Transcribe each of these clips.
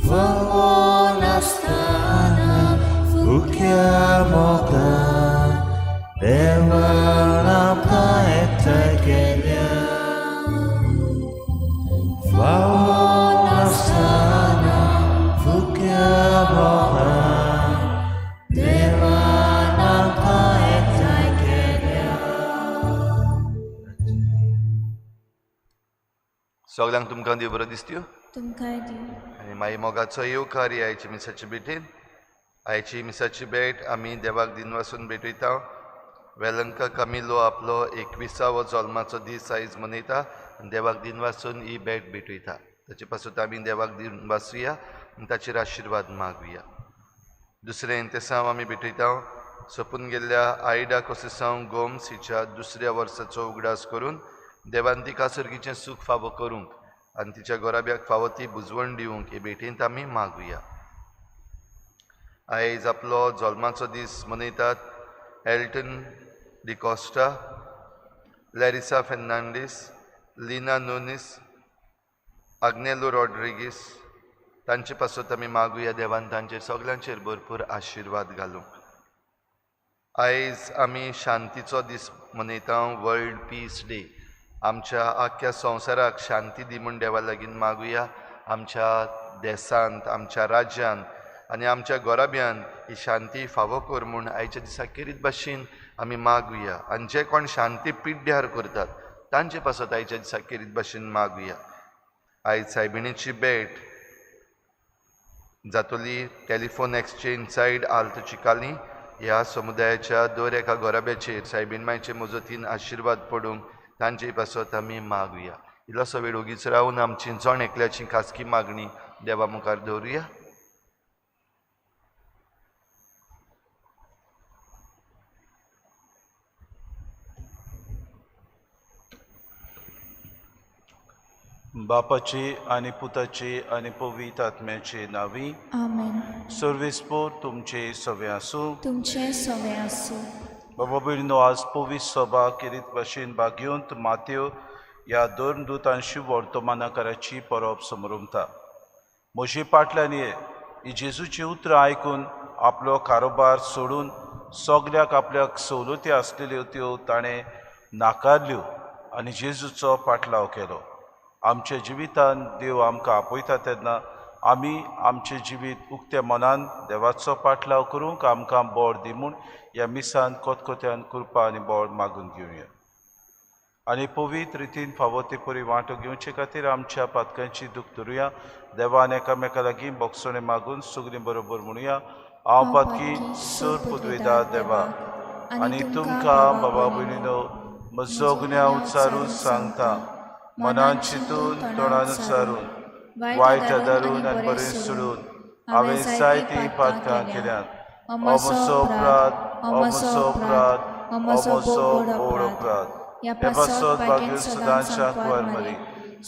वोन आसतना फुक्या मोगता देवान आमकां एकठांय केल्या वोन आसतना फुक्या मोगता देवान आमकां एकठांय केल्या. सगळ्यांक तुमकां देव बरो दिसत्यो. तुमकां दिव. आनी मागीर मोगाचो येवकार आयची मिसाची भेटेन. आयची मिसाची भेट आमी देवाक दिन वासून भेटयता. वेलंका कामिलो आपलो 21वा जल्माचो दीस आयज मनयता आनी देवाक दिन वासून ही भेट भेटयता. ताचे पासून आमी देवाक दिन वाचुया आनी ताचेर आशिर्वाद मागुया. दुसरें तेसांव आमी भेटयता सोंपून गेल्ल्या आयडा कोसेसांव गोम्स हिच्या 2ऱ्या वर्साचो उगडास करून देवान तिका सर्गीचें सूख फावो करूंक आनी तिच्या गोराब्याक फावो ती बुजवण दिवंक हे भेटेंत आमी मागुया. आयज आपलो जल्माचो दीस मनयतात एल्टन डिकॉस्टा, लॅरिसा फेर्नांडीस, लिना नोनीस, आग्नेलो रॉड्रिगीस. तांचे पासून आमी मागुया देवान तांचेर सगळ्यांचेर भरपूर आशिर्वाद घालूंक. आयज आमी शांतीचो दीस मनयता वर्ल्ड पीस डे. आमच्या आख्या संवसाराक शांती दी म्हूण देवा लागीं मागुया. आमच्या देशांत आमच्या राज्यांत आनी आमच्या गोराब्यांत ही शांती फावो कर म्हूण आयच्या दिसा केरीत भाशेन आमी मागुया. आनी जे कोण शांती पिड्ड्यार करतात तांचे पासत आयच्या दिसा केरीत भाशेन मागुया. आयज सायबिणीची भेट जातोली telephone exchange said Alto Chicalim ह्या समुदायाच्या दर एका गोराब्याचेर सायबीण मांयचे मजतीन आशिर्वाद पडूंक तांचे पासत आमी मागुया. इल्लोसो वेळ ओगीच रावन आमची जण एकल्याची खासगी मागणी देवा मुखार दवरुया. बापाची आनी पुताची आनी पवित्र आत्म्याची नांवी. आमेन. सर्वेस्पोर तुमचे सवे आसूं. तुमचे सवे आसूं. बाबा भयणीनो, आज पवित्र सभा केरीत भाशेन भाग्योंत मात्यो ह्या दोन दुतांशी वर्तमानाकाराची परब समरुमता. मोशे पाटल्यान ही जेजूची उतरां आयकून आपलो कारोबार सोडून सगल्याक आपल्याक सवलती आसलेल्यो त्यो ताणें नाकारल्यो आनी जेजूचो पाटलाव केलो. आमच्या जिवितान देव आमकां आपयता तेन्ना आमी आमचें जिवीत उक्त्या मनान देवाचो पाटलाव करूंक आमकां बोड दी म्हूण ह्या मिसान कोतकोत्यान कृपा आनी बोड मागून घेवया. आनी पवित्र रितीन फावो ते परी वांटो घेवचे खातीर आमच्या पातकांची दूख धरुया. देवान एकामेका लागीं बोगसणे मागून सगळीं बरोबर म्हणुया. हांव पातकी सर पुदवेदा देवा आनी तुमकां बाबा भयणीनो म्हजो गुन्यांव उच्चारून सांगता. मनान चिंतून तोंडान उच्चारून वायट आदारून आनी बरें सोडून हांवें जायतीं पातकां केल्यात. म्हजो अपराध, म्हजो अपराध, म्हजो व्हड अपराध. हे पासत भाग्य सदांच्या कुंवार मरी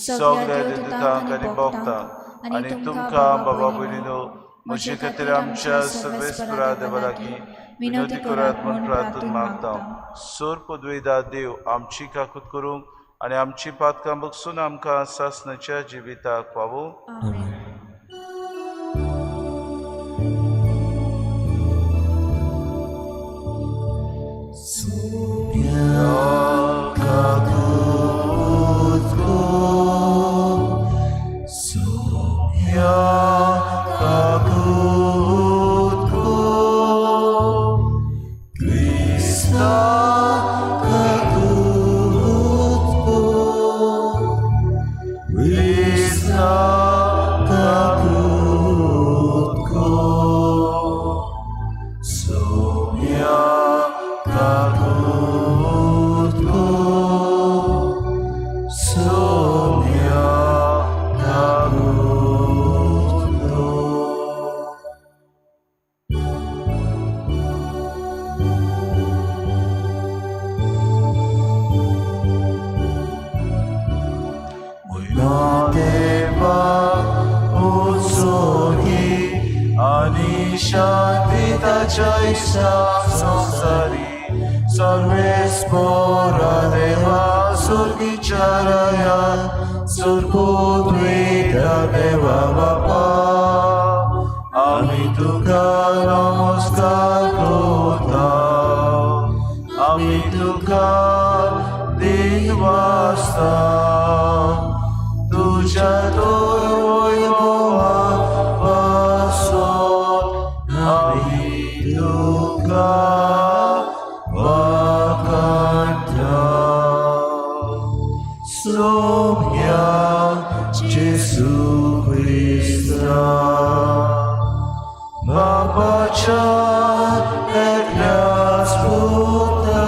सगळ्या दुतांक आनी भोगतांक आनी तुमकां बाबा भयणीनो म्हजे खातीर आमच्या सर्वेस्परा देवा लागीं विनोदी करात म्हूण प्रार्थना मागता. सोर पदवेदा देव आमची काकूत करूंक आनी आमची पातकां बगसून आमकां सासणाच्या जिविताक पावो. Surpodveda deva bapa तुझ्या वैभवापासून आम्ही तुका वखाणता. सोम्या जेसू ख्रिस्ता, बापाच्या एकल्याच पुता,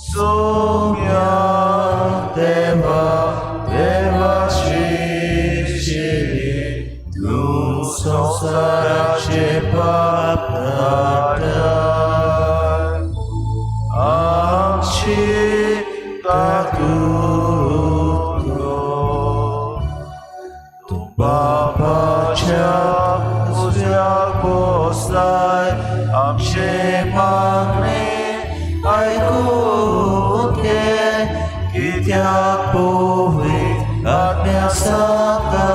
सोम्या देवाची शिरी, तू संसाराचे पाप काढाय. आमची काकूत तू बापाच्या उजव्याक बसलाय. आमचे मागणे ऐकून घे, कित्याक पवित्र आज्ञा सांगता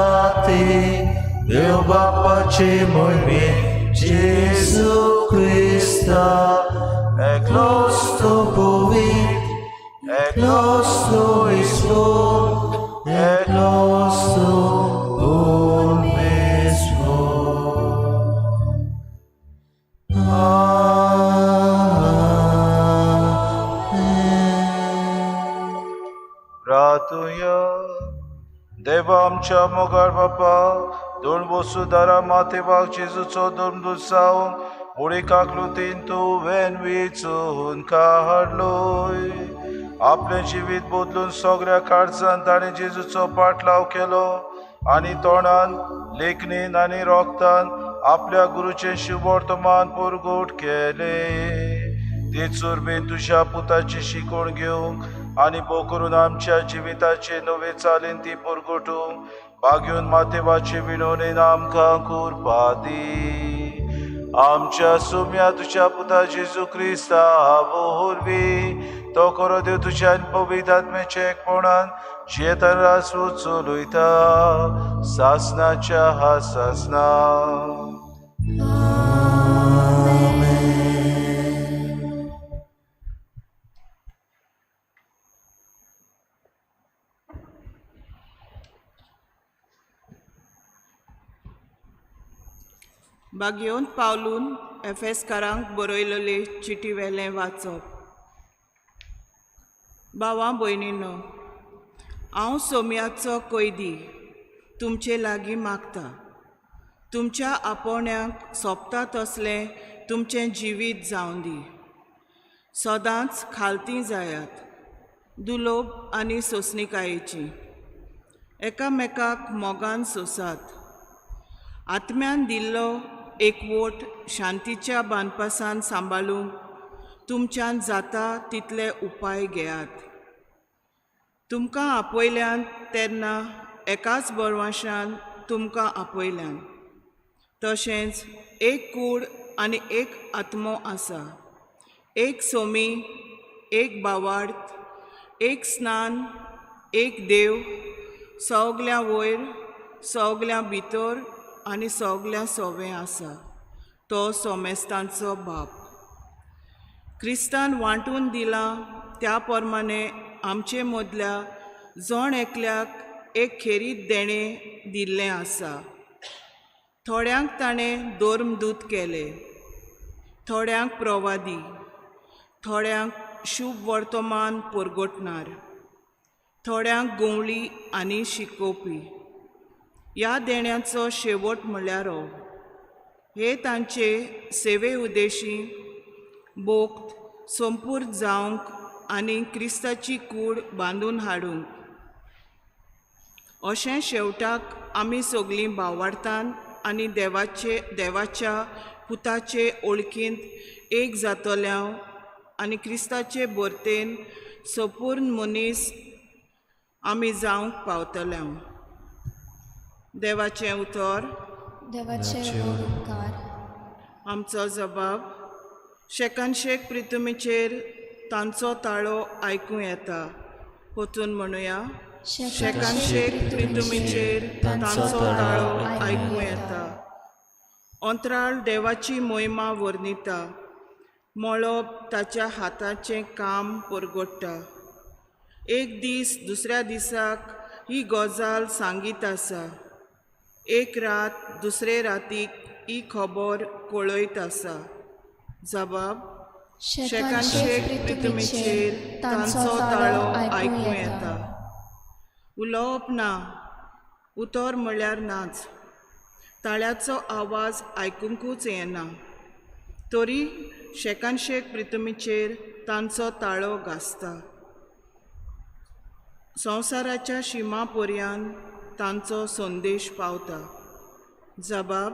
देव बापाचे मोहिमे जेसू ख्रिस्ता, एकलोच तो पवित्र, एकलोच तो ईश्वर, एकलोच तो प्रार्थुया. देवा आमच्या मोगाळ बापा, दोन वसुदारा माथेवाक जेजूचो दोन जावंक मुळी काकलुतीन तूं वेन वेचून काडलोय. आपलें जिवीत बदलून सगळ्या काळजांत ताणें जेजूचो पाटलाव केलो आनी तोंडान, लेखणीन आनी रोगतान आपल्या गुरूचें शुभ वर्तमान पुरगूट केलें. तेचूर बीन तुज्या पुताची शिकवण घेवंक आनी भोव करून आमच्या जिविताचे नवे चालीन ती पुरगुटूंक भाग्यून माथेवाची विणवणेन आमकां करपा दी. आमच्या सोम्या तुज्या पुता जेजू क्रिस्ता वरवी तो करो देव तुज्या पवित्र आत्म्याचे एकपणान जेतन रासू चलयता सासनाच्या सासना. बागयोंत पावलून एफेसकारांक बरयलेले चिटी वेलें वाचप. भावां भयणींनो, हांव सोम्याचो कैदी तुमचे लागीं मागता. तुमच्या आपोवण्यांक सोबता तसलें तुमचें जिवीत जावं दी. सदांच खालतीं जायात, दुलोब आनी सोंसणीकायेची. एकामेकाक मोगान सोसात. आत्म्यान दिल्लो एकवोट शांतीच्या बानपासान सांबाळूंक तुमच्यान जाता तितले उपाय घेयात. तुमकां आपयल्यान तेन्ना एकाच बरवाशान तुमकां आपयल्यान. तशेंच एक कूड आनी एक आत्मो आसा. एक सोमी, एक बावार्थ, एक स्नान, एक देव, सगल्या वयर, सगल्या भितर आनी सगल्या सोवें आसा. तो सोमेस्तांचो बाप. क्रिस्तान वांटून दिलां त्या प्रमाणे आमचे मदल्या जण एकल्याक एक खेरीत देणें दिल्लें आसा. थोड्यांक ताणें धर्मदूत केले, थोड्यांक प्रवादी, थोड्यांक शुभ वर्तमान परगटणार, थोड्यांक गवळी आनी शिकोवपी. ह्या देण्याचो शेवट म्हळ्यार हे तांचे सेवे उद्देशी बोक्त संपूर्ण जावंक आनी क्रिस्ताची कूड बांदून हाडूंक. अशें शेवटाक आमी सगळीं भावार्थान आनी देवाच्या पुताचे ओळखींत एक जातल्यां आनी क्रिस्ताचे बर्तेन संपूर्ण मनीस आमी जावंक पावतल्यां. देवाचें उतर. देवाचे उपकार. आमचो जबाब. शेकानशेक प्रितुमीचेर तांचो ताळो आयकूं येता. पोतून म्हणुया. शेकानशेक प्रितुमीचेर तांचो ताळो आयकूं येता. अंतराळ देवाची मोहिमा वर्णिता. मळब ताच्या हाताचें काम परगडटा. एक दीस दुसऱ्या दिसाक ही गजाल सांगीत आसा, एक रात दुसरे रातीक ही खबर कळयत आसा. जबाब: शेकानशेक प्रितुमेचेर तांचो ताळो आयकूं येता. उलोवप ना, उतर म्हळ्यार नाच. ताळ्याचो आवाज आयकुंकूच येना. तरी शेकानशेक प्रितुमेचेर तांचो ताळो घासता. संवसाराच्या शिमा पर्यंत तांचो संदेश पावता. जबाब: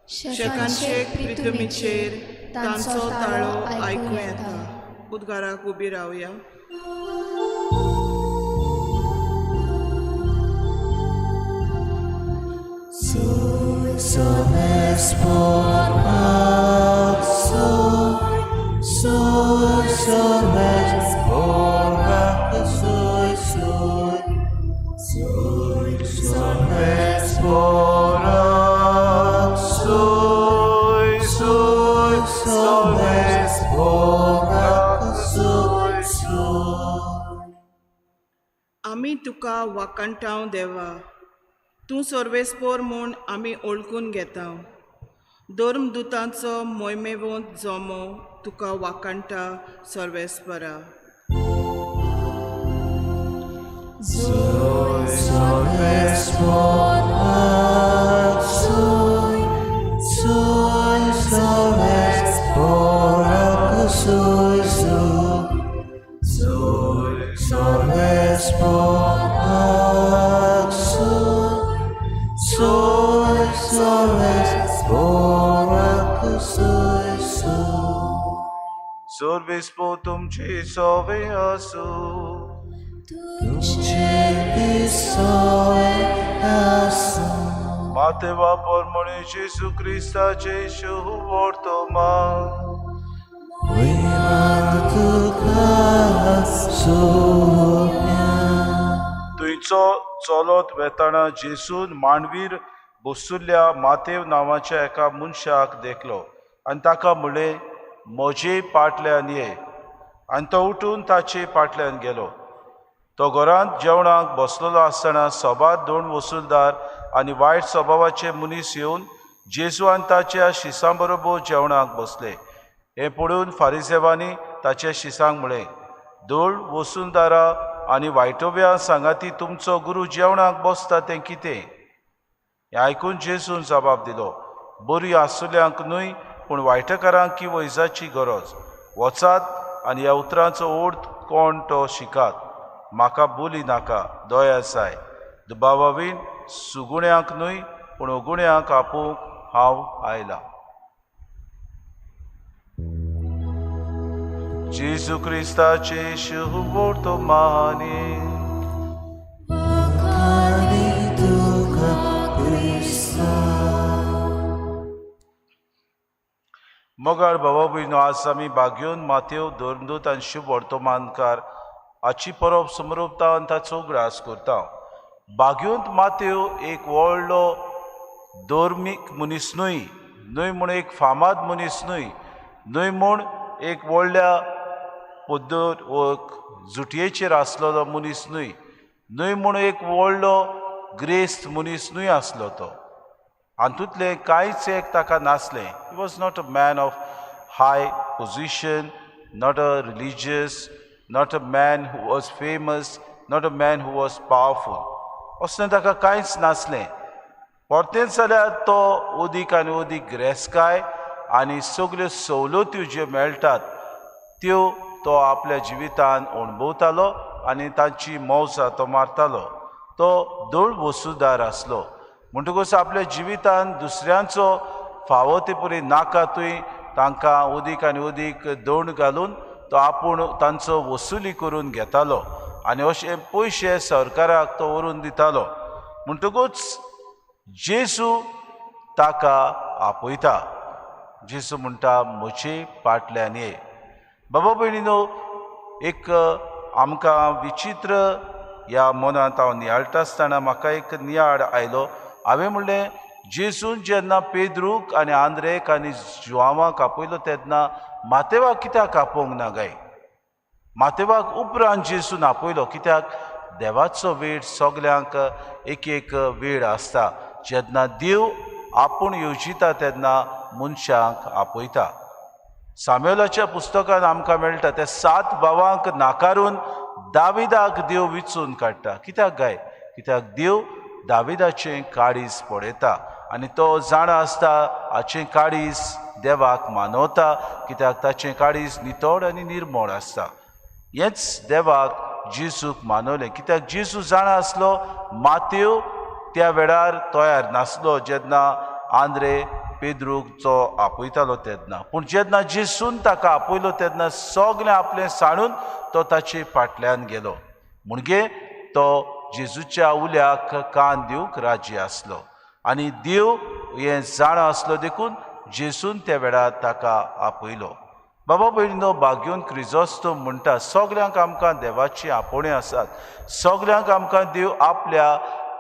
शेकानशेक प्रितुमेचेर तांचो ताळो आयकूं येता. उद्गाराक उबी रावया. Sois por nós, sois por nós, sois por nós, sois por nós. आमी तुका वाकणटाव देवा, तूं सर्वेस्पोर म्हूण आमी ओळखून घेता. धर्मदुतांचो मोहिमेवंत जोमो तुका वाकणटा सर्वेस्परा. Sois por nós, sois por nós, sois por nós, sois por nós. सर्वेस्पो तुमची सवय असो. मातेवा परमणे जेसू क्रिस्ताचे शुभवर्तमान. थंयचो चलत वेताना जेसून मांडवीर बसुल्ल्या मातेव नांवाच्या एका मनशाक देखलो आनी ताका म्हणलें, म्हजे पाटल्यान ये. आनी तो उठून ताचे पाटल्यान गेलो. तो घरांत जेवणाक बसलेलो आसतना सभात 2 वसूलदार आनी वायट स्वभावाचे मनीस येवन जेजू आनी ताच्या शिसां बरोबर जेवणाक बसले. हें पळोवन फारिसेवांनी ताच्या शिसांक म्हळें, 2 वसूलदारां आनी वायटोव्या सांगाती तुमचो गुरू जेवणाक बसता तें कितें? हें आयकून जेजून जबाब दिलो, बरी आसुल्यांक न्हय पूण वायटकारांक की वैजाची गरज. वचात आनी ह्या उतरांचो अर्थ कोण तो शिकात. म्हाका बोली नाका, दया जाय. दुबावावीन सुगुण्यांक न्हय पूण उगुण्यांक आपोवंक हांव आयला. जेजू क्रिस्ताचे शुभवर्तमानी. मोगाळ भावा भयणो, आज आमी बागयोन मातेव धर्मदूत आनी शुभ वर्तमानकार हाची परब समरुपता आनी ताचो उगडास करता. बागयोंत मातेव एक व्हडलो धर्मीक मनीस न्हय म्हूण एक फामाद मनीस न्हय म्हूण एक व्हडल्या पद्दत जुटयेचेर आसलेलो मनीस न्हय म्हूण एक व्हडलो ग्रेस्त मनीस न्हय आसलो तो. हातूंतलें कांयच एक ताका नासलें. He was not a man of high position, not a religious, not a man who was famous, not a man who was powerful. असलें ताका कांयच नासलें. परतेंच जाल्यार तो उदीक आनी उदीक गिरेस्तकाय आनी सगल्यो सवलत्यो ज्यो मेळटात त्यो तो आपल्या जिवितान अणभवतालो आनी तांची मौजा तो मारतालो. तो 2 वसूलदार आसलो म्हणटकूच आपल्या जिवितान दुसऱ्यांचो फावो ते परी नाका थंय तांकां उदीक आनी उदीक दंड घालून तो आपूण तांचो वसुली करून घेतालो आनी अशे पयशे सरकाराक तो व्हरून दितालो. म्हणटकूच जेजू ताका आपयता. जेजू म्हणटा, म्हजे पाटल्यान ये. बाबा भयणीनो, एक आमकां विचित्र ह्या मनांत हांव नियाळटा आसतना म्हाका एक नियाळ आयलो. हांवें म्हणलें, जेजून जेन्ना पेद्रूक आनी आंद्रेक आनी जुआंवाक आपयलो तेन्ना मातेवाक कित्याक आपोवंक ना गाय? मातेवाक उपरांत जेजून आपयलो, कित्याक देवाचो वेळ सगल्यांक एक एक वेळ आसता. जेन्ना देव आपूण येवजिता तेन्ना मनशांक आपयता. साम्युएलाच्या पुस्तकांत आमकां मेळटा ते 7 भावांक नाकारून दाविदाक देव विचून काडटा. कित्याक गाय? कित्याक देव दाविदाचें काळीज पळयता आनी तो जाणा आसता हाचें काळीज देवाक मानवता, कित्याक ताचें काळीज नितळ आनी निर्मळ आसता. हेंच देवाक जेजूक मानवलें, कित्याक जेजू जाणा आसलो मातेव त्या वेळार तयार नासलो जेन्ना आंद्रे पेद्रूक जो आपयतालो तेन्ना. पूण जेन्ना जेजून ताका आपयलो तेन्ना सगलें आपलें सांडून तो ताचे फाटल्यान गेलो. म्हणजे तो जेजूच्या उल्याक कान दिवंक राजी आसलो आनी देव हें जाणा आसलो देखून जेजून त्या वेळार ताका आपयलो. बाबा भयणीनो, भाग्योन क्रिजोस्तोम म्हणटा सगल्यांक आमकां देवाची आपोवणी आसात. सगल्यांक आमकां देव आपल्या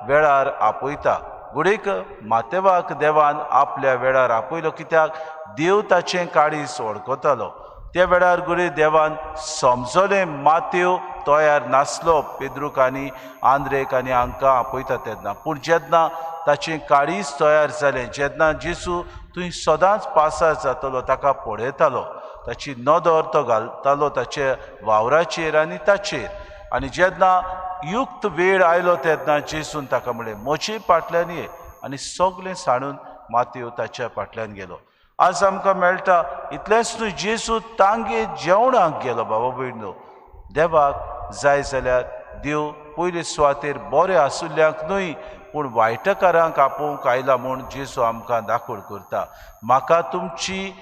वेळार आपयता. गुडेक मातेवाक देवान आपल्या वेळार आपयलो, कित्याक देव ताचें काळीज वळखतालो. त्या वेळार गुडे देवान समजलें मातेव तयार नासलो पेद्रूक आनी आंद्रेक आनी हांकां आपयता तेन्ना. पूण जेन्ना ताचें काळीज तयार जालें, जेन्ना जेजू थंय सदांच पासार जातालो, ताका पळयतालो, ताची नदर तो घालतालो ताच्या वावराचेर आनी ताचेर. आनी जेन्ना युक्त वेळ आयलो तेन्ना जेजून ताका म्हणलें, म्हजे फाटल्यान ये, आनी सगलें सांडून मातेव ताच्या फाटल्यान गेलो. आज आमकां मेळटा इतलेंच न्हय, जेजू तांगे जेवणाक गेलो. बाबा भयणीनो, देवाक जाय जाल्यार देव पयले सुवातेर बरें आसुल्ल्यांक न्हय पूण वायटकारांक आपोवंक आयला म्हूण जेजू आमकां दाखोड करता. म्हाका तुमची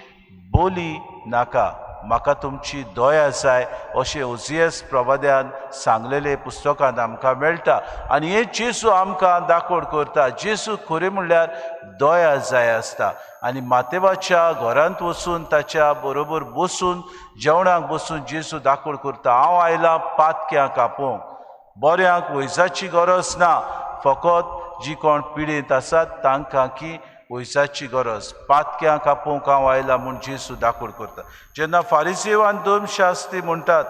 बोली नाका, म्हाका तुमची दया जाय, अशें ओजियस प्रवाद्यान सांगलेले पुस्तकांत आमकां मेळटा. आनी हें जेजू आमकां दाखोड करता. जेजू खरें म्हणल्यार दया जाय आसता. आनी मातेवाच्या घरांत वचून ताच्या बरोबर बसून जेवणाक बसून जेजू दाखोड करता, हांव आयलां पातक्यांक आपोवंक. बऱ्यांक वैजाची गरज ना, फकत जी कोण पिडेंत आसात तांकां की वैजाची गरज. पातक्यांक आपोवंक हांव आयलां म्हूण जेजू दाखोड करता. जेन्ना फारिसेव आनी धर्मशास्त्री म्हणटात,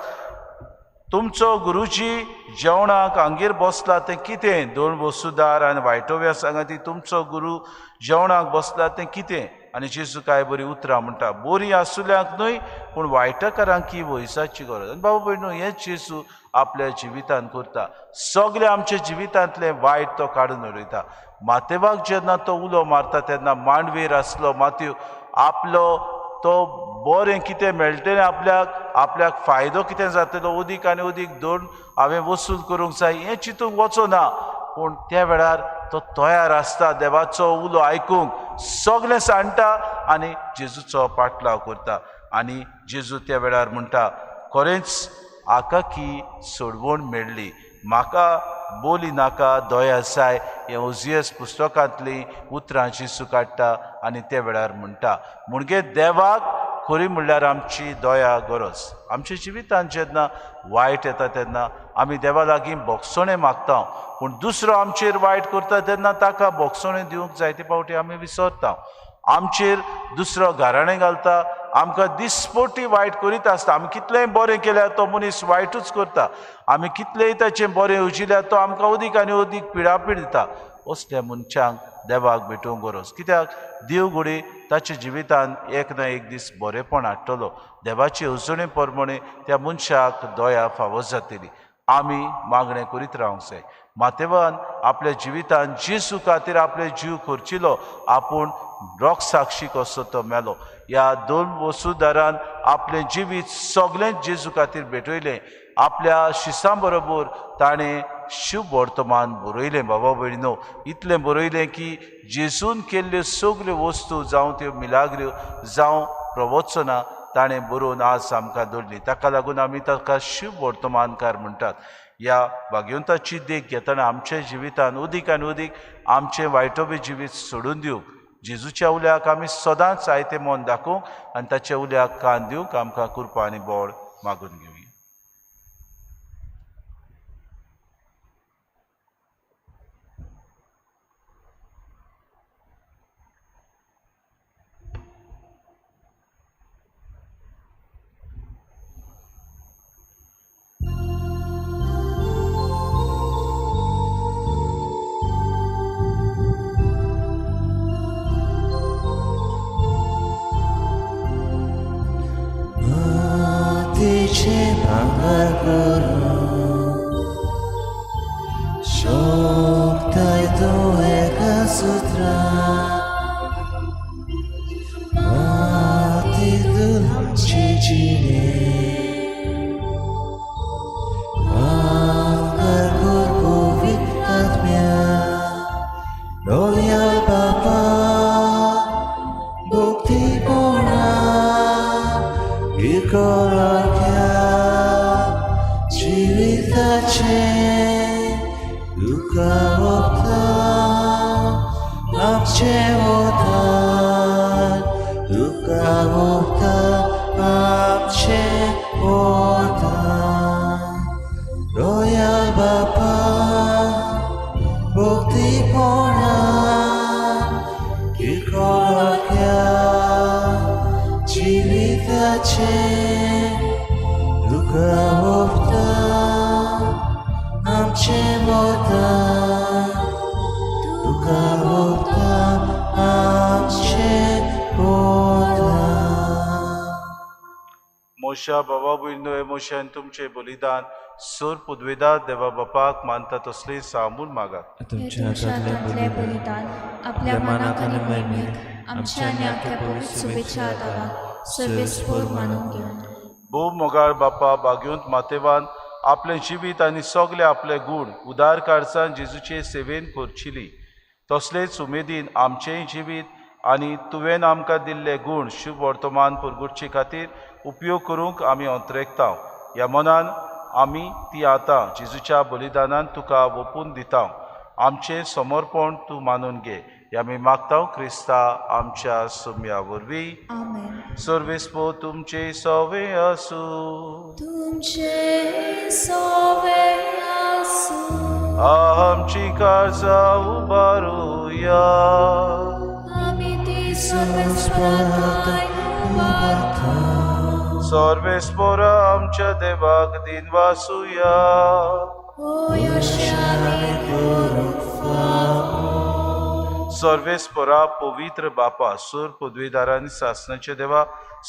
तुमचो गुरुजी जेवणाक हांगेर बसला तें कितें? दोन वसुदार आनी वायटोव्या सांगाती, तुमचो गुरू जेवणाक बसला तें कितें? आनी जेजू काय बरी उतरां म्हणटा, बरी आसुल्यांक न्हय पूण वायटकारांक की वैसाची गरज. आनी बाबा भयणो, हेंच जेजू आपल्या जिवितांत करता. सगळे आमच्या जिवितांतलें वायट तो काडून उडयता. मातेवाक जेन्ना तो उलो मारता तेन्ना मांडवेर आसलो मातेव, आपलो तो बरें कितें मेळटलें आपल्याक फायदो कितें जातलो, उदीक आनी उदीक दोन हांवें वसूल करूंक जाय हें चिंतूंक वचना. पूण त्या वेळार तो तयार आसता देवाचो उलो आयकूंक, सगलें सांडटा आनी जेजूचो पाटलाव करता. आनी जेजू त्या वेळार म्हणटा, खरेंच आकाकी सोडवण मेळ्ळी, म्हाका बोली नाका, दया जाय. हें ओजियस पुस्तकांतलीं उतरां जेजू काडटा आनी त्या वेळार म्हणटा. म्हणजे देवाक खरी म्हणल्यार आमची दया गरज. आमच्या जिवितांत जेन्ना वायट येता तेन्ना आमी देवा लागीं बोगसणें मागता, पूण दुसरो आमचेर वायट करता तेन्ना ताका बोगसणें दिवंक जायते फावटी आमी विसरता. आमचेर दुसरो घराणें घालता, आमकां दिसपोटी वायट करीत आसता. आमी कितलेंय बरें केल्यार तो मनीस वायटूच करता. आमी कितलेंय ताचें बरें उजिल्यार तो आमकां अदीक आनी अदीक पिडापीड दिता. असल्या मनशांक देवाक भेटोवंक गरज. कित्याक देव घोडी ताच्या जिवितांत एक ना एक दीस बरेंपण हाडटलो. देवाचे अजुणे प्रमाणे त्या मनशाक दया फावो जातली. आमी मागणें करीत रावंक जाय. मातेवान आपल्या जिवितांत जेजू खातीर आपले जीव खर्चिलो, आपूण रोख साक्षी कसो तो मेलो. ह्या दोन वसुदारान आपलें जिवीत सगळें जेजू खातीर भेटयलें. आपल्या शिसां बरोबर ताणें शुभ वर्तमान बरयलें. बाबा भयणीनो, इतलें बरयलें की जेजून केल्ल्यो सगल्यो वस्तू जावं त्यो मिलाग्र्यो जावं प्रवचनां ताणें बरोवन आज आमकां दवरलीं. ताका लागून आमी ताका शुभ वर्तमानकार म्हणटात. ह्या भाग्यवंताची देख घेतना आमच्या जिवितांत उदीक आनी उदीक आमचें वायटोबी जिवीत सोडून दिवंक, जेजूच्या उल्याक आमी सदांच आयतें मन दाखोवंक आनी ताच्या उल्याक कान दिवंक आमकां कृपा आनी बळ मागून घेवया. 이제 방갈 거로 속다이도 해가 수트라 마티도 넘치지네 방갈 거고 빛나면 로얄 바바 복디 보나 일거라야 지위다체 누가 없다 앞채 못한 누가 없다 앞채 못한 로얄 바바 복디 보나 길거라야 지위다체 누가 없다 남지 못한 누가 없다 남지 못한 मोशा बाबा बुयनोय मोशान तुमचे बलिदान सूर पुदवेदा देवा बापाक मानता तसले सामून मागात तुमच्या हातातले बलिदान आपल्या मनाखाली महिमेक आमच्या आणि आपल्या पवित्र शुभेच्छा दावा सर्वेस्पोर मानून घेऊन भो मोगाळ बापा बाग्युंत मातेवान आपले जिवीत आनी सगळे आपले गूण उदार काळजान जेजूचे सेवेन करचिली तसलेच उमेदीन आमचेय जिवीत आनी तुवें आमकां दिल्ले गूण शुभ वर्तमान पुरगुटचे खातीर उपयोग करूंक आमी अंतरेकता ह्या मनान आमी ती आतां जेजूच्या बलिदानान तुका ओपून दिता आमचें समर्पण तूं मानून घे ह्या आमी मागता क्रिस्ता आमच्या सुम्या वरवीं आमेन सर्वेस्पो तुमचे सवे आसूं तुमचे सोवे आसूं आमची काळजां उबारुया आमी ती सर्वेस्पराय उबारता सर्वेस्पोरा आमच्या देवाक दिन वासुया ओ यशाने सर्वेस्परा पवित्र बापा सूर पदवीदारांनी सासणाचे देवा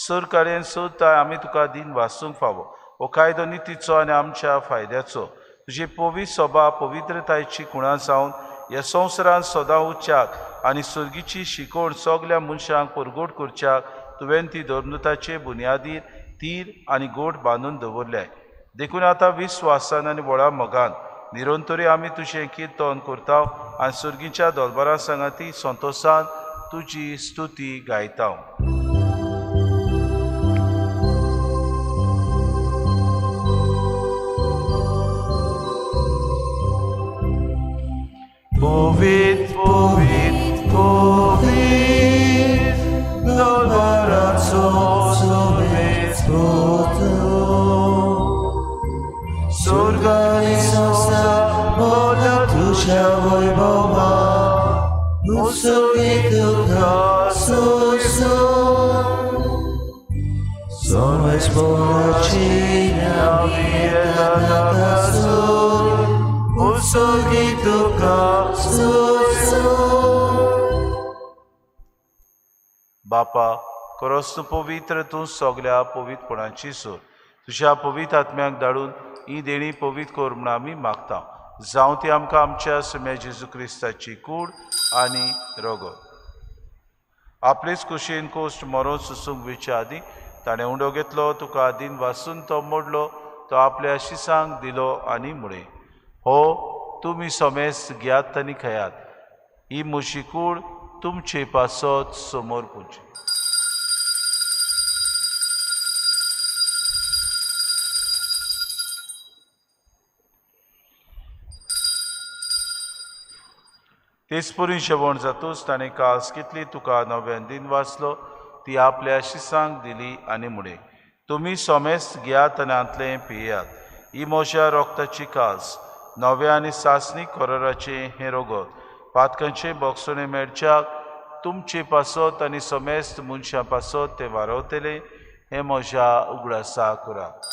सूर काडयेन सोदता आमी तुका दिन वासूंक फावो हो कायदो नितीचो आनी आमच्या फायद्याचो तुजी पवित्र सभा पवित्रतायेची कुणां जावन ह्या संवसारांत सदां उच्चाक आनी सुर्गीची शिकोवण सगल्या मनशांक परगोट करच्याक तुवें ती धर्मदुताचे बुनयादीर तीर आनी गोट बांदून दवरल्याय देखून आतां विस्वासान आनी व्हडा मोगान निरंतरी आमी तुजें किर्तन करता आनी सुर्गीच्या दोलबारां सांगाती संतोशान तुजी स्तुती गायता Povit, povit, povit, doloroso sorvespoto. Surgani sosa, bola tuja vojbova, usovituka soso. Sorvesporačina vieta na kasur, usovituka soso. बापा खरोच तूं पवित्र तूं सगल्या पवित्रपणाची सूर तुज्या पवित्र आत्म्याक धाडून ही देणी पवित्र कर म्हूण आमी मागता जावं ती आमकां आमच्या सुम्या जेजू क्रिस्ताची कूड आनी रोगो आपलेच कुशीन कोश्ट मरोन सुसूंक विच्या आदीं ताणें उंडो घेतलो तुका आदीन वासून तो मोडलो तो आपल्या शिसांक दिलो आनी मुळे हो तुमी समेस घेयात आनी खयात ही म्हजी कूड तुमचे पासत समोर पुंजी तेच परी जेवण जातूच ताणें कास कितली तुका नव्यान दिन वाचलो ती आपल्या शिसांक दिली आनी मुळे तुमी सोमेस घेयात आनी आंतलें पियेयात ही म्हज्या रोगताची कास नव्या आनी सासणी कोराराचें हें रोगत पातकांचे बोगसोणे मेळच्याक तुमचे पासत आनी समेस्त मनशां पासत ते वारवतले हें म्हज्या उगडासा करात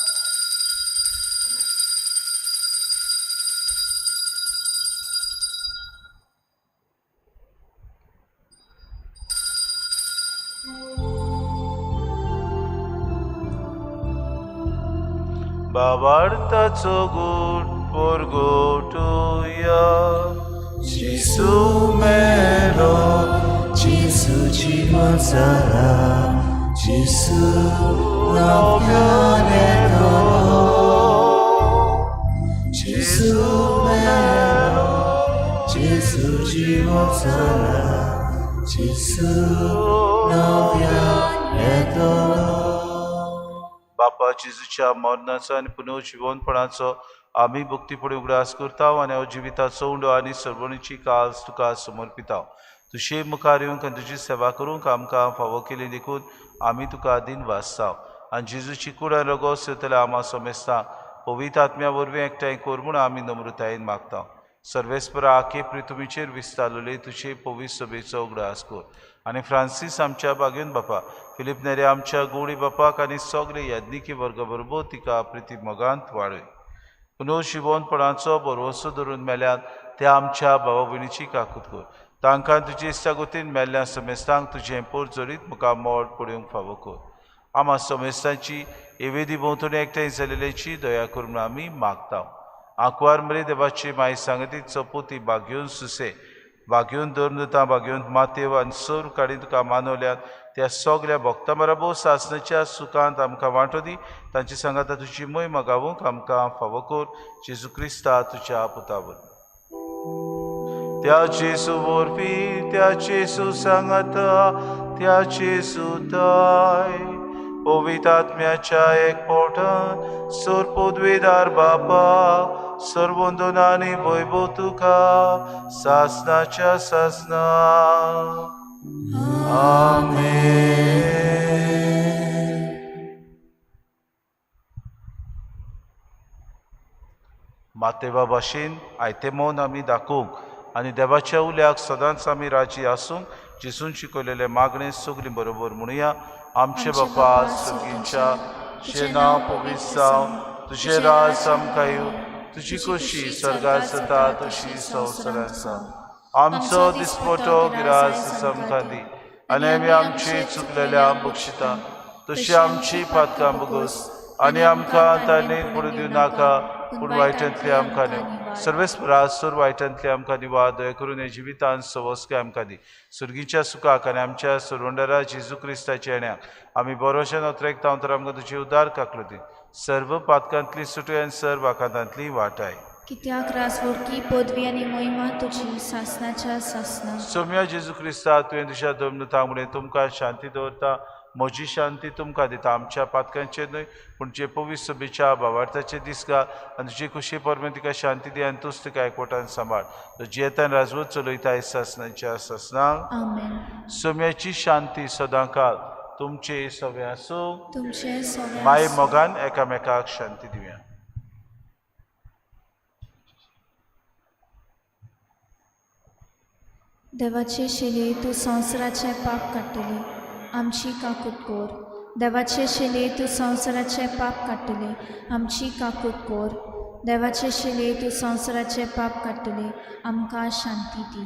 बाबार्थाचो गूट परगोटुया. Jesu mero, Jesu jiwon जाला, Jesu nowiane doro. Jesu mero, Jesu jiwon जाला, Jesu nowiane doro. बापा जेजूच्या मरणाचो आनी पुनर्जीवनपणाचो आमी भक्तीपणे उगडास करता आनी हांव जिविताचो उंडो आनी सरवणीची काळज तुका समर्पिता. तुजे मुखार येवंक आनी तुजी सेवा करूंक आमकां फावो केली देखून आमी तुका आदीन वाचता. आनी जेजूची कूड आनी रगत सेतले आमा समेस्ता पवित्र आत्म्या वरवीं एकठांय कर म्हूण आमी नम्रतायेन मागता. सर्वेस्परा आखे पृथ्वीचेर विस्तारलेले तुजे पवित्र सभेचो उगडास कर. आनी फ्रांसीस आमच्या बागेन बापा, फिलीप नेरे आमच्या गोडी बापाक आनी सगळे यज्ञिकी वर्ग बरोबर तिका प्रिती मोगांत वाडय. पुनर्जीवनपणाचो भरवंसो धरून मेल्यात त्या आमच्या भावा भयणीची काकूट कर. तांकां तुजे इश्टागोतीन मेल्ल्या समेस्तांक तुजें परजोरीत मुखार मोड पडूंक फावो कर. आमा समेस्तांची एवेदी भोंवतणी एकठांय जालेल्याची दया करून आमी मागता. आंकवार मरे देवाची माय सांगतीत चपुती बागेवन सुसे बागेवन धर्मदुतां बागेवन मातेव आनी सर काडी तुका मानवल्यात त्या सगळ्या भक्तां बरोबर सासणाच्या सुखांत आमकां वांटो दी. तांची सांगाता तुजी मोहीम गावूंक आमकां फावो कर. जेजू क्रिस्ता तुज्या पुतावर त्या जेजू वरवीं त्या जेजू सांगाता त्या जेजू ताय पवित्र आत्म्याच्या एकपोटान सरपदवेदार बापा सर्वोंदोन आनी वैभव तुका सासणाच्या सासना. Amen. मातेवा भाशेन आयते मौन आमी दाखोवंक आनी देवाच्या उल्याक सदांच आमी राजी आसूंक जेजून शिकयलेले मागणे सगळीं बरोबर म्हणुया. आमचे बापा सर्गींच्या तुजें नांव पवित्र जावं, तुजें राज आमकां येवं, तुजी खोशी स्वर्गांत जाता तशी संवसारांत जावं. आमचो दिसपटो गिरास आमकां दी आनी आमी आमची चुकलेल्या बक्षिता तशी आमची पातकां बगोस आनी आमकां तारणेंत पडूं दिवं नाका पूण वायटांतली आमकां न्ही. सर्वेस्परा सूर वायटांतली आमकां दिवा. दया करून हे जिवितांत सवस्के आमकां दी. सुर्गीच्या सुखाक आनी आमच्या सुरवंडरा जेजू क्रिस्ताच्या येण्याक आमी बरोवशेन उतरेकता तर आमकां तुजी उदार काकलो दी. सर्व पातकांतली सुटय आनी सर्व आकांतांतली वाटाय. कित्याक राजवडकी पदवी आनी महिमा तुजी सासणाच्या सासना. सोम्या जेजू क्रिस्ता तुवें तुज्या धर्मदुतां मुळे तुमकां शांती दवरता. म्हजी शांती तुमकां दिता. आमच्या पातकांचेर न्हय पूण जे पवित्र सभेच्या भावार्थाचे दीस घाल आनी तुजी खुशी परमेन तिका शांती दी आनी तूंच तिका एकवटान सांबाळ. तुजी येतान राजवट चलयताय सासणाच्या सासनाक. आमेन. सोम्याची शांती सदां काल तुमचे सगळे आसूं. तुमचे सगळे माय मोगान एकामेकाक शांती दिवया. देवाचे शेले तूं संवसाराचे पाप काडटले आमची काकूट कोर. देवाचे शेले तूं संवसाराचे पाप काडटले आमची काकूट कोर. देवाचे शेले तूं संवसाराचे पाप काडटले आमकां शांती दी.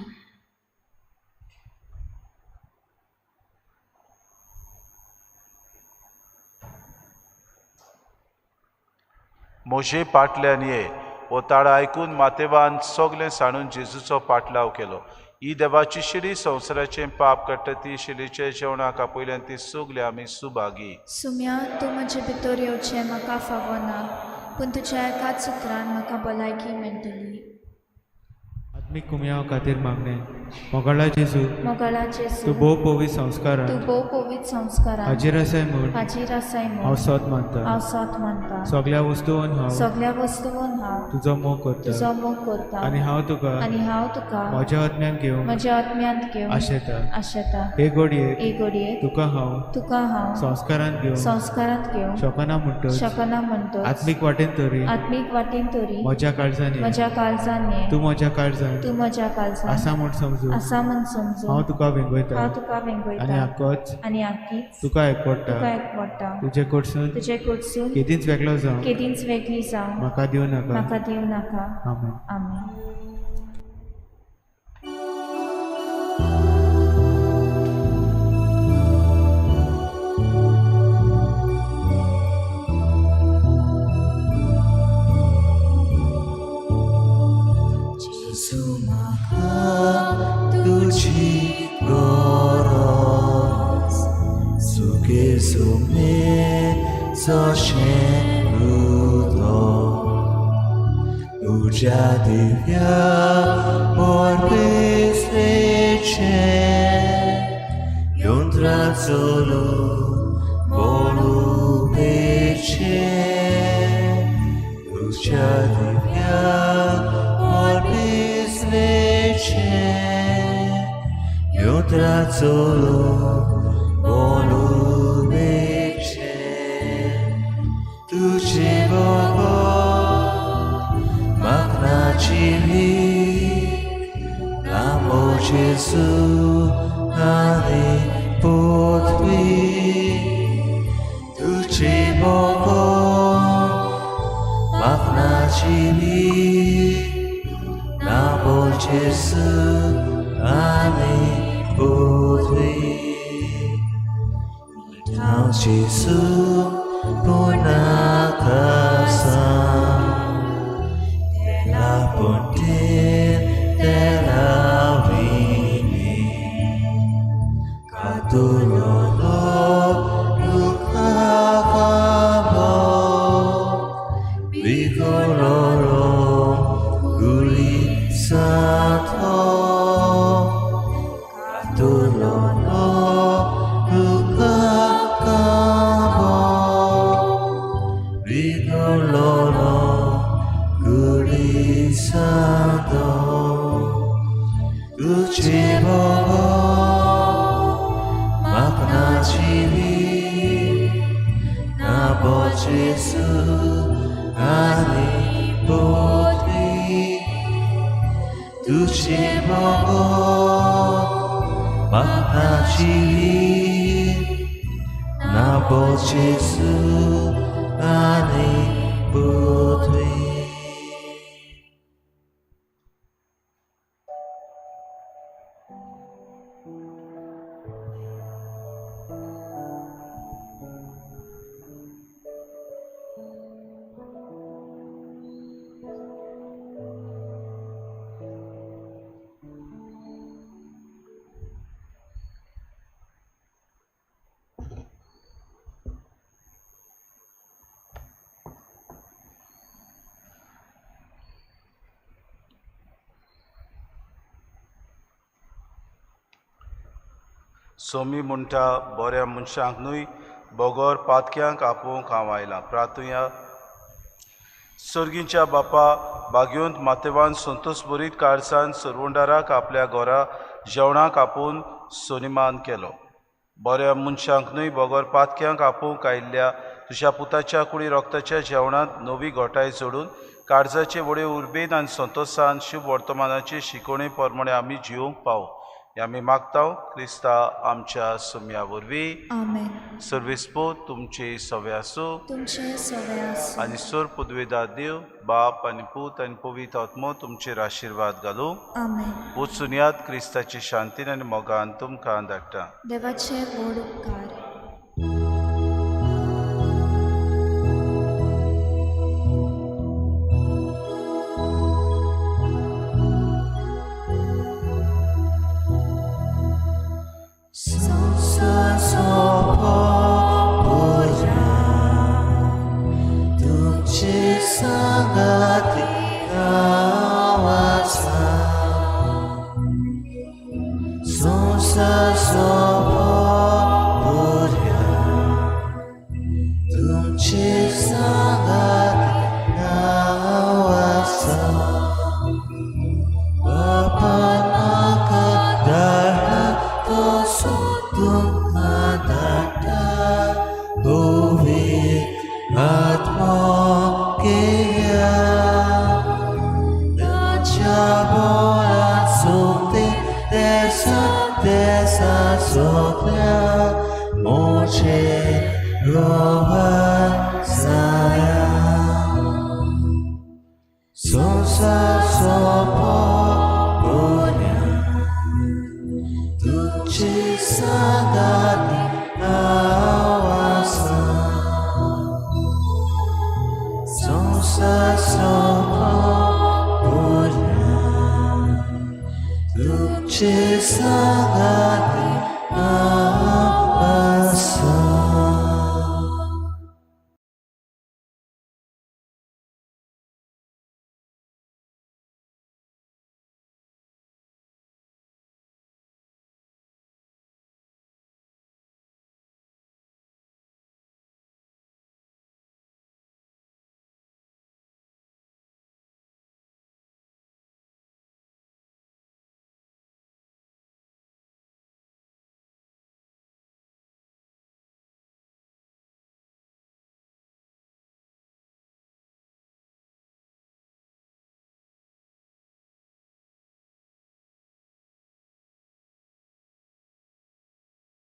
मोशे पाटल्यान ये वो ताळा आयकून मातेवान सगलें सांडून जेजूचो पाटलाव केलो. ही देवाची शिडी संवसाराचें पाप काडटा ती शिडीचे जेवणाक आपयल्यान ती सगली आमी सुभागी. सुम्या तूं म्हजे भितर येवचें म्हाका फावो ना पूण तुज्या एकाच उतरान म्हाका भलायकी मेळटली. आत्मीक कुमयाव खातीर मागणें मोगाळा जेजू मोगाळा जेजू तूं भोव पवित्र संस्कारान तूं भोव पवित्र संस्कारान हाजीर आसाय म्हूण हाजीर आसाय हांव म्हूण सोत मानता. हांव सोत मानता. सगळ्या वस्तूंवन हांव सगळ्या वस्तूंवन हांव तुजो मोग करता तुजो मोग करता आनी हांव तुका आनी हांव तुका म्हज्या आत्म्यान घेवंक म्हज्या आत्म्यांत घेवन आशेता. आशेता. हे घडयेक हे घडयेक तुका हांव हांव संस्कारान घेवन संस्कारांत घेवन शकना म्हणटच शकना म्हणटच आत्मीक वाटेन तरी आत्मीक वाटेन तरी म्हज्या काळजान ये. म्हज्या काळजान ये. तूं म्हज्या काळजान तूं म्हज्या काळजान आसा म्हूण समजूं आसा म्हूण समजून हांव तुका वेंगयता हांव तुका आनी वेंगयता आक्कोच आनी आखीच तुका एकवडटा. तुका एकवडटा. तुजे कडसून तुजे कडसून केदींच वेगळो जावं केदींच वेगळी जावं म्हाका दिवं नाका. म्हाका दिवं नाका. आमेन. आमेन. 숨에 서시루도 우자디야 몰비스레체 Yontrazzolo volubeche Luciadivia orbisleche Yontrazzolo volubeche Tu cibogo magnacivi Namo Gesù Ani potwi Tu cibogo magnacivi Namo Gesù Ani potwi Tao Gesù Punakasan Della ponte della vini Katulolo lukakabo Vigololo gulisato Katulolo lukakabo Vigololo gulisato Ucibogo magnacivi Nabo Gesù ani potwi Ucibogo magnacivi Nabo Gesù ani potwi Somi म्हणटा बऱ्या मनशांक न्हय Bogor पातक्यांक आपोवंक हांव आयलां. प्रार्थुया. सर्गींच्या बापा बागयोंत मातेवान संतोश बरीत काळसान सरवंडाराक आपल्या घरा जेवणाक आपोवन सोनिमान केलो. बऱ्या मनशांक न्हय बोगोर पातक्यांक आपोवंक आयिल्ल्या तुज्या पुताच्या कुडी रोगताच्या जेवणांत नवी घोटाय जोडून काळजाचे व्हडे उर्बेन आनी संतोशान शुभ वर्तमानाचे शिकवणे प्रमाणे आमी जिवंक पावो. आमी मागतांव क्रिस्ता आमच्या सुम्या वरवीं. आमेन. सर्वेस्पो तुमचे सवे आसूं तुमचे सवे आसूं आनी सोर पदवेदार देव बाप आनी पूत आनी पवित्र आत्मो तुमचेर आशिर्वाद घालूं. आमेन. वचून यात क्रिस्ताची शांतीन आनी मोगान तुमकां धाडटा. देवाचे व्हड उपकार. Luce saga